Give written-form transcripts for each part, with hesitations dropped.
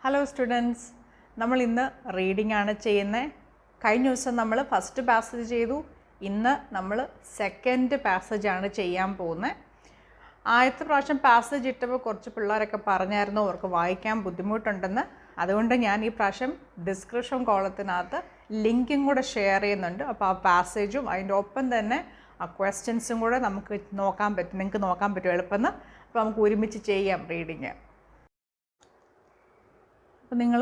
Hello students, നമ്മൾ ഇന്ന് reading ആണ് ചെയ്യുന്നത്. കഴിഞ്ഞ ദിവസം നമ്മൾ ഫസ്റ്റ് പാസേജ് ചെയ്തു. ഇന്ന് നമ്മൾ സെക്കൻഡ് പാസേജാണ് ചെയ്യാൻ പോകുന്നത്. ആദ്യത്തെ പ്രാവശ്യം പാസേജ് ഇട്ടപ്പോൾ കുറച്ച് പിള്ളേരൊക്കെ പറഞ്ഞായിരുന്നു അവർക്ക് വായിക്കാൻ ബുദ്ധിമുട്ടുണ്ടെന്ന്. അതുകൊണ്ട് ഞാൻ ഈ പ്രാവശ്യം ഡിസ്ക്രിപ്ഷൻ കോളത്തിനകത്ത് ലിങ്കും കൂടെ ഷെയർ ചെയ്യുന്നുണ്ട്. അപ്പോൾ ആ പാസേജും അതിൻ്റെ ഒപ്പം തന്നെ ആ ക്വസ്റ്റ്യൻസും കൂടെ നമുക്ക് നോക്കാൻ പറ്റും, നിങ്ങൾക്ക് നോക്കാൻ പറ്റും എളുപ്പമെന്ന്. അപ്പോൾ നമുക്ക് ഒരുമിച്ച് ചെയ്യാം റീഡിങ്. അപ്പോൾ നിങ്ങൾ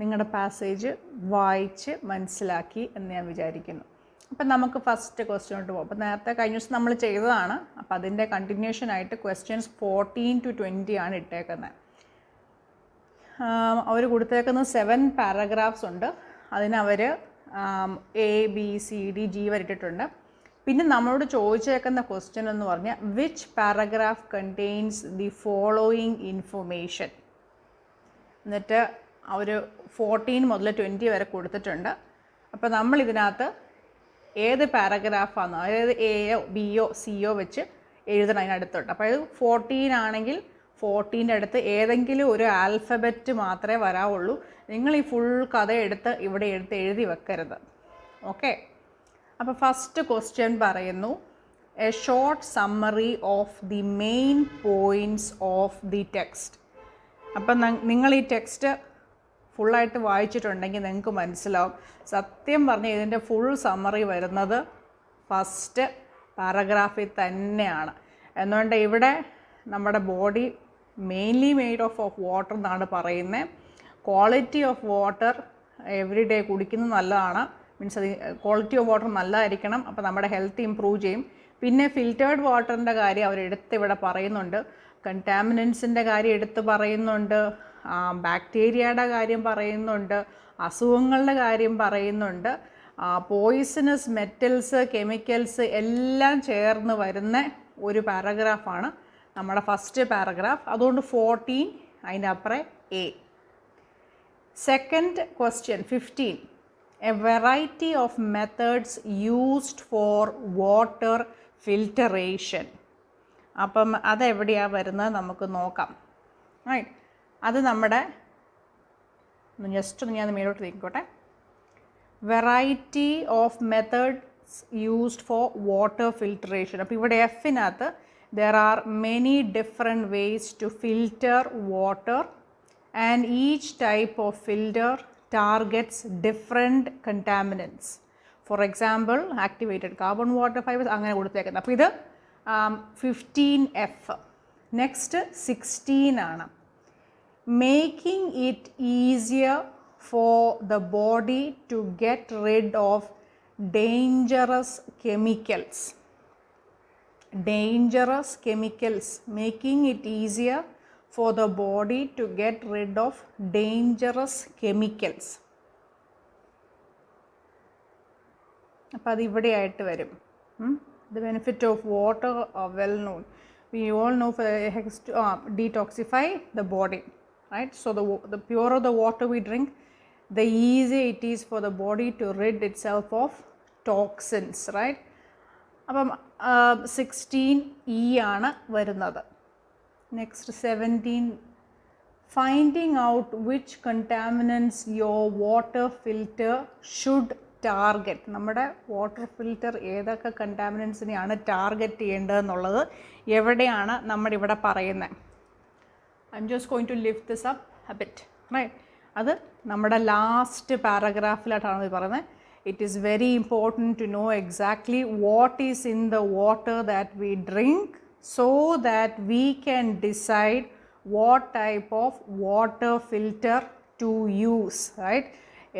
നിങ്ങളുടെ പാസേജ് വായിച്ച് മനസ്സിലാക്കി എന്ന് ഞാൻ വിചാരിക്കുന്നു. അപ്പം നമുക്ക് ഫസ്റ്റ് ക്വസ്റ്റ്യനോട്ട് പോകും. അപ്പോൾ നേരത്തെ കഴിഞ്ഞ ദിവസം നമ്മൾ ചെയ്തതാണ്. അപ്പോൾ അതിൻ്റെ കണ്ടിന്യൂഷനായിട്ട് ക്വസ്റ്റ്യൻസ് 14 to 20 ആണ് ഇട്ടേക്കുന്നത്. അവർ കൊടുത്തേക്കുന്നത് 7 പാരഗ്രാഫ്സ് ഉണ്ട്. അതിനവർ ABCD വരെ ഇട്ടിട്ടുണ്ട്. പിന്നെ നമ്മളോട് ചോദിച്ചേക്കുന്ന ക്വസ്റ്റ്യൻ എന്ന് പറഞ്ഞാൽ which paragraph contains the following information. എന്നിട്ട് അവർ 14 മുതൽ 20 വരെ കൊടുത്തിട്ടുണ്ട്. അപ്പോൾ നമ്മളിതിനകത്ത് ഏത് പാരഗ്രാഫാണെന്നോ, അതായത് എയോ ബിയോ സിയോ വെച്ച് എഴുതണം അതിനടുത്തോട്ട്. അപ്പോൾ അത് 14 ആണെങ്കിൽ 14ൻ്റെ അടുത്ത് ഏതെങ്കിലും ഒരു ആൽഫബറ്റ് മാത്രമേ വരാവുള്ളൂ. നിങ്ങൾ ഈ ഫുൾ കഥ എടുത്ത് ഇവിടെ എഴുതി വെക്കരുത്. ഓക്കെ. അപ്പോൾ ഫസ്റ്റ് ക്വസ്റ്റ്യൻ പറയുന്നു, A short summary of the main points of the text. അപ്പം നിങ്ങൾ ഈ ടെക്സ്റ്റ് ഫുള്ളായിട്ട് വായിച്ചിട്ടുണ്ടെങ്കിൽ നിങ്ങൾക്ക് മനസ്സിലാവും. സത്യം പറഞ്ഞാൽ ഇതിൻ്റെ ഫുൾ സമ്മറി വരുന്നത് ഫസ്റ്റ് പാരഗ്രാഫിൽ തന്നെയാണ്. എന്നുകൊണ്ട് ഇവിടെ നമ്മുടെ body mainly made of water എന്നാണ് പറയുന്നത്. Quality of water every day കുടിക്കുന്നത് നല്ലതാണ്. മീൻസ് അത് ക്വാളിറ്റി ഓഫ് വാട്ടർ നല്ലതായിരിക്കണം. അപ്പോൾ നമ്മുടെ ഹെൽത്ത് ഇമ്പ്രൂവ് ചെയ്യും. പിന്നെ ഫിൽറ്റേർഡ് വാട്ടറിൻ്റെ കാര്യം അവരെടുത്ത് ഇവിടെ പറയുന്നുണ്ട്. കണ്ടാമിനൻസിൻ്റെ കാര്യം എടുത്ത് പറയുന്നുണ്ട്. ബാക്ടീരിയയുടെ കാര്യം പറയുന്നുണ്ട്. അസുഖങ്ങളുടെ കാര്യം പറയുന്നുണ്ട്. പോയിസണസ് മെറ്റൽസ്, കെമിക്കൽസ് എല്ലാം ചേർന്ന് വരുന്ന ഒരു പാരഗ്രാഫാണ് നമ്മുടെ ഫസ്റ്റ് പാരഗ്രാഫ്. അതുകൊണ്ട് 14, അതിൻ്റെ അപ്പുറം A. Second question 15, A variety of methods used for water filtration. അപ്പം അതെവിടെയാണ് വരുന്നത് നമുക്ക് നോക്കാം. റൈറ്റ്, അത് നമ്മുടെ ജസ്റ്റ് ഞാൻ മേലോട്ട് നീക്കോട്ടെ. Variety of methods used for water filtration. അപ്പോൾ ഇവിടെ എഫിനകത്ത് there are many different ways to filter water and each type of filter targets different contaminants. For example, activated carbon water fibers അങ്ങനെ കൊടുത്തേക്കുന്നത്. അപ്പോൾ ഇത് 15F. നെക്സ്റ്റ് 16 ആണ്. Making it easier for the body to get rid of dangerous chemicals. Dangerous chemicals. Making it easier for the body to get rid of dangerous chemicals. അപ്പോൾ അതിവിടെയായിട്ട് വരും. The benefit of water are well known. We all know for it helps to detoxify the body, right? So the purer the water we drink, the easier it is for the body to rid itself of toxins, right? അപ്പം 16E ആണ് വരുന്നത്. Next 17, finding out which contaminants your water filter should target. നമ്മുടെ water filter ഏതൊക്കെ കണ്ടാമിനൻസിനെയാണ് target ചെയ്യേണ്ടതെന്നുള്ളത് എവിടെയാണ് നമ്മുടെ ഇവിടെ പറയുന്നത്. I'm just going to lift this up a bit, right. അത് നമ്മുടെ ലാസ്റ്റ് പാരഗ്രാഫിലായിട്ടാണ് ഇത് പറയുന്നത്. It is very important to know exactly what is in the water that we drink so that we can decide what type of water filter to use, right?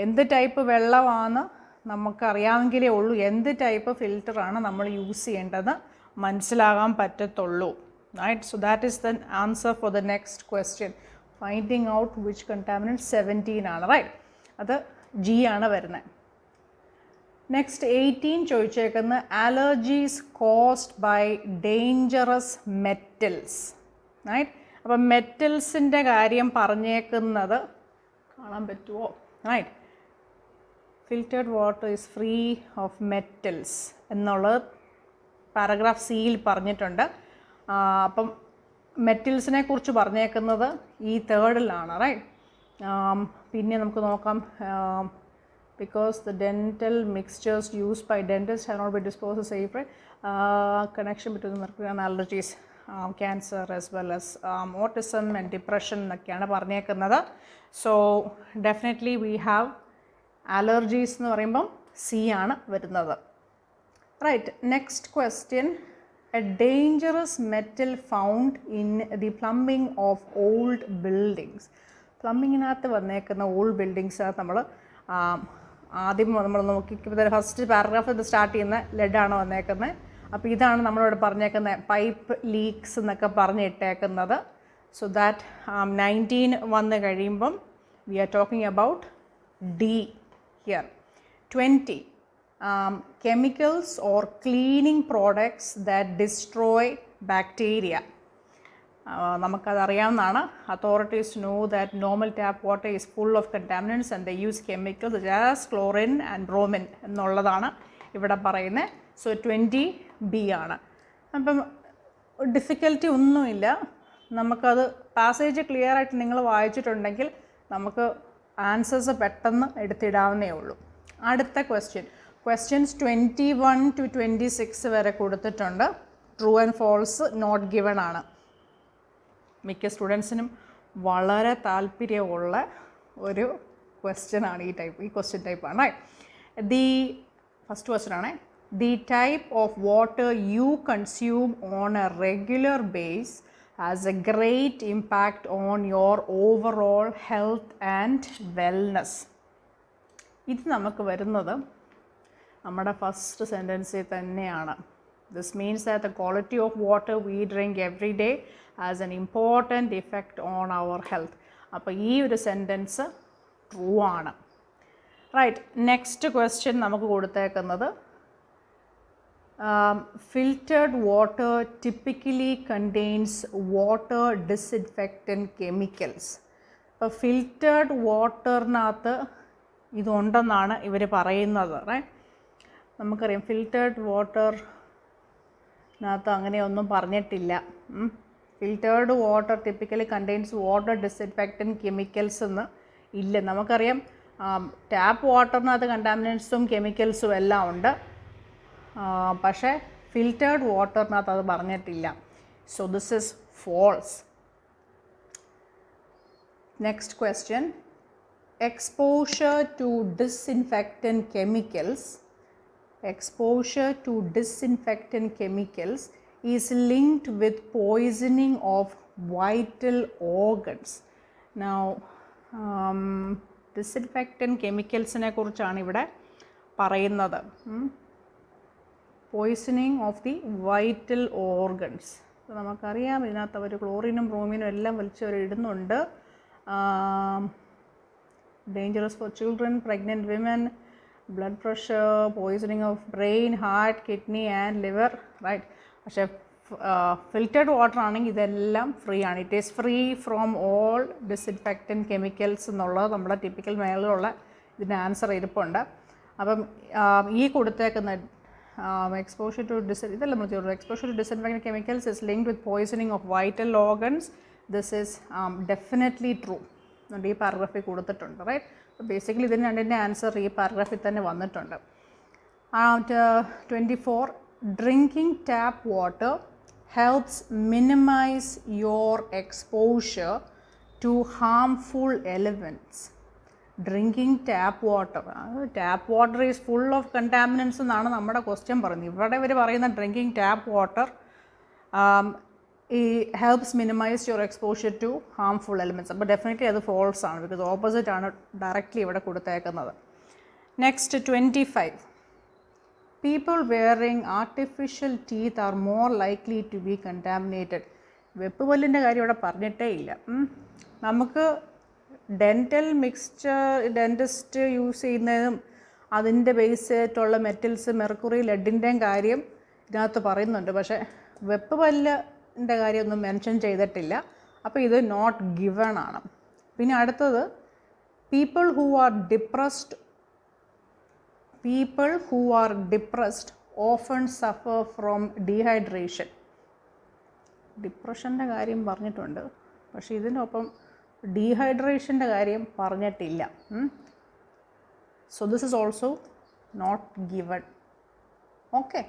എന്ത് type വെള്ളമാണ് നമുക്കറിയാമെങ്കിലേ ഉള്ളൂ എന്ത് type ഫിൽറ്ററാണ് നമ്മൾ use ചെയ്യേണ്ടത് മനസ്സിലാകാൻ പറ്റത്തുള്ളൂ, right. So that is the answer for the next question. Finding out which contaminant 17 ആണ്, right. അത് G ആണ് വരുന്നത്. നെക്സ്റ്റ് 18 ചോദിച്ചേക്കുന്ന allergies caused by dangerous metals, right. അപ്പം മെറ്റൽസിൻ്റെ കാര്യം പറഞ്ഞേക്കുന്നത് കാണാൻ പറ്റുമോ, right. Filtered water is free of metals എന്നുള്ളത് പാരഗ്രാഫ് സിയിൽ പറഞ്ഞിട്ടുണ്ട്. അപ്പം മെറ്റൽസിനെ കുറിച്ച് പറഞ്ഞേക്കുന്നത് ഈ തേർഡിലാണ്, റൈറ്റ്. പിന്നെ നമുക്ക് നോക്കാം, because the dental mixtures used by dentists have not been disposed of safe, connection between mercury and allergies, cancer as well as autism and depression എന്നൊക്കെയാണ് പറഞ്ഞേക്കുന്നത്. So definitely we have allergies എന്ന് പറയുമ്പം C ആണ് വരുന്നത്. Right, next question, a dangerous metal found in the plumbing of old buildings. പ്ലംബിങ്ങിനകത്ത് വന്നേക്കുന്ന old buildings നമ്മൾ ആദ്യം നമ്മൾ നോക്കി ഫസ്റ്റ് പാരഗ്രാഫ് ഇത് സ്റ്റാർട്ട് ചെയ്യുന്ന ലെഡാണ് വന്നേക്കുന്നത്. അപ്പോൾ ഇതാണ് നമ്മളിവിടെ പറഞ്ഞേക്കുന്നത് പൈപ്പ് ലീക്സ് എന്നൊക്കെ പറഞ്ഞിട്ടേക്കുന്നത്. സോ ദാറ്റ് 19 വന്ന് കഴിയുമ്പം we are talking about D here. 20 chemicals or cleaning products that destroy bacteria. നമുക്കതറിയാവുന്നതാണ്. Authorities know that normal tap water is full of contaminants and the use chemicals such as chlorine and bromine എന്നുള്ളതാണ് ഇവിടെ പറയുന്നത്. So 20B ആണ്. അപ്പം difficulty ഒന്നുമില്ല, നമുക്കത് passage clear ആയിട്ട് നിങ്ങൾ വായിച്ചിട്ടുണ്ടെങ്കിൽ നമുക്ക് ആൻസേഴ്സ് പെട്ടെന്ന് എടുത്തിടാവുന്നേ ഉള്ളൂ. അടുത്ത ക്വസ്റ്റ്യൻസ് 21 to 26 വരെ കൊടുത്തിട്ടുണ്ട്. True and false not given ആണ്. മിക്ക സ്റ്റുഡൻസിനും വളരെ താല്പര്യമുള്ള ഒരു ക്വസ്റ്റ്യനാണ് ഈ ക്വസ്റ്റ്യൻ ടൈപ്പാണ്. ദി ഫസ്റ്റ് ക്വസ്റ്റ്യൻ ആണ്, the type of water U consume on A regular base has A great impact on your overall health and wellness. ഇത് നമുക്ക് വരുന്നത് നമ്മുടെ ഫസ്റ്റ് സെൻറ്റൻസിൽ തന്നെയാണ്. This means that the quality of water we drink every day has an important effect on our health. അപ്പോൾ ഈ ഒരു sentence true ആണ്. Right, next question നമുക്ക് കൊടുത്തേക്കുന്നത് filtered water typically contains water disinfectant chemicals. അപ്പോൾ filtered വാട്ടറിനകത്ത് ഇതുണ്ടെന്നാണ് ഇവർ പറയുന്നത്. Right, നമുക്കറിയാം ഫിൽറ്റേർഡ് വാട്ടറിനകത്ത് അങ്ങനെയൊന്നും പറഞ്ഞിട്ടില്ല. Filtered water typically contains water disinfectant chemicals എന്ന് ഇല്ല. നമുക്കറിയാം ടാപ്പ് വാട്ടറിനകത്ത് കണ്ടാമിനൻസും കെമിക്കൽസും എല്ലാം ഉണ്ട്, പക്ഷേ ഫിൽറ്റേർഡ് വാട്ടറിനകത്ത് അത് പറഞ്ഞിട്ടില്ല. So this is false. Next question, exposure to disinfectant chemicals is linked with poisoning of vital organs. Now disinfectant chemicalsനെ കുറിച്ചാണ് ഇവിടെ പറയുന്നത്. poisoning of the vital organs. നമുക്കറിയാം ഇതിനകത്ത് അവർ ക്ലോറിനും ബ്രോമിനും എല്ലാം വലിച്ചവർ ഇടുന്നുണ്ട്. Dangerous for children, pregnant women, blood pressure, poisoning of brain, heart, kidney and liver. Right, പക്ഷേ filtered water ആണെങ്കിൽ ഇതെല്ലാം ഫ്രീ ആണ്. It is free from all disinfectant chemicals എന്നുള്ളത് നമ്മുടെ ടിപ്പിക്കൽ മേളിലുള്ള ഇതിൻ്റെ ആൻസർ ഇരിപ്പുണ്ട്. അപ്പം ഈ കൊടുത്തേക്കുന്ന exposure to disinfectant chemicals is linked with poisoning of vital organs. This is definitely true. ഈ പാരഗ്രാഫിൽ കൊടുത്തിട്ടുണ്ട്. റൈറ്റ്, ബേസിക്കലി ഇതിന് രണ്ടിൻ്റെ ആൻസർ ഈ പാരഗ്രാഫിൽ തന്നെ വന്നിട്ടുണ്ട്. 24, drinking tap water helps minimise your exposure to harmful elements. Drinking tap water is full of contaminants എന്നാണ് നമ്മുടെ question പറയുന്നത്. ഇവിടെ ഇവർ പറയുന്ന drinking tap water helps minimise your exposure to harmful elements. അപ്പോൾ ഡെഫിനറ്റ്ലി അത് ഫോൾസ് ആണ്, ബിക്കോസ് ഓപ്പോസിറ്റ് ആണ് ഡയറക്റ്റ്ലി ഇവിടെ കൊടുത്തേക്കുന്നത്. Next 25, people wearing artificial teeth are more likely to be contaminated. വെപ്പ് പല്ലിൻ്റെ കാര്യം ഇവിടെ പറഞ്ഞിട്ടേ ഇല്ല. നമുക്ക് ഡെൻറ്റൽ ഡെൻറ്റിസ്റ്റ് യൂസ് ചെയ്യുന്നതും അതിൻ്റെ ബേസായിട്ടുള്ള മെറ്റൽസ് മെർക്കുറി ലെഡിൻ്റെയും കാര്യം ഇതിനകത്ത് പറയുന്നുണ്ട്, പക്ഷേ വെപ്പ് പല്ലിൻ്റെ കാര്യമൊന്നും മെൻഷൻ ചെയ്തിട്ടില്ല. അപ്പോൾ ഇത് നോട്ട് ഗിവൺ ആണ്. പിന്നെ അടുത്തത്, people who are depressed often suffer from dehydration. ഡിപ്രഷൻ്റെ കാര്യം പറഞ്ഞിട്ടുണ്ട്, പക്ഷേ ഇതിനൊപ്പം ഡീഹൈഡ്രേഷൻ്റെ കാര്യം പറഞ്ഞിട്ടില്ല. So this is also not given. Okay,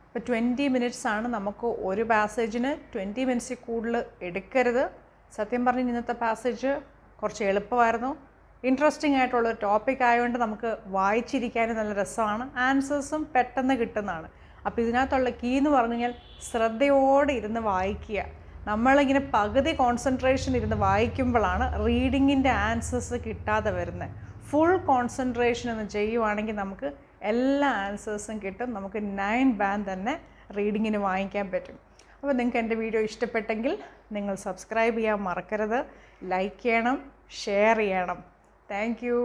ഇപ്പോൾ 20 മിനിറ്റ്സ് ആണ് നമുക്ക് ഒരു പാസേജിന്. 20 മിനിറ്റ്സിൽ കൂടുതൽ എടുക്കരുത്. സത്യം പറഞ്ഞ് ഇന്നത്തെ പാസേജ് കുറച്ച് എളുപ്പമായിരുന്നു. ഇൻട്രസ്റ്റിംഗ് ആയിട്ടുള്ളൊരു ടോപ്പിക് ആയതുകൊണ്ട് നമുക്ക് വായിച്ചിരിക്കാനും നല്ല രസമാണ്. ആൻസേഴ്സും പെട്ടെന്ന് കിട്ടുന്നതാണ്. അപ്പോൾ ഇതിനകത്തുള്ള കീ എന്ന് പറഞ്ഞു കഴിഞ്ഞാൽ ശ്രദ്ധയോടെ ഇരുന്ന് വായിക്കുക. നമ്മളിങ്ങനെ പകുതി കോൺസെൻട്രേഷൻ ഇരുന്ന് വായിക്കുമ്പോഴാണ് റീഡിങ്ങിൻ്റെ ആൻസേഴ്സ് കിട്ടാതെ വരുന്നത്. ഫുൾ കോൺസെൻട്രേഷൻ എന്ന് ചെയ്യുവാണെങ്കിൽ നമുക്ക് എല്ലാ ആൻസേഴ്സും കിട്ടും. നമുക്ക് 9 ബാൻഡ് തന്നെ റീഡിങ്ങിന് വാങ്ങിക്കാൻ പറ്റും. അപ്പോൾ നിങ്ങൾക്ക് എൻ്റെ വീഡിയോ ഇഷ്ടപ്പെട്ടെങ്കിൽ നിങ്ങൾ സബ്സ്ക്രൈബ് ചെയ്യാൻ മറക്കരുത്, ലൈക്ക് ചെയ്യണം, ഷെയർ ചെയ്യണം. Thank you.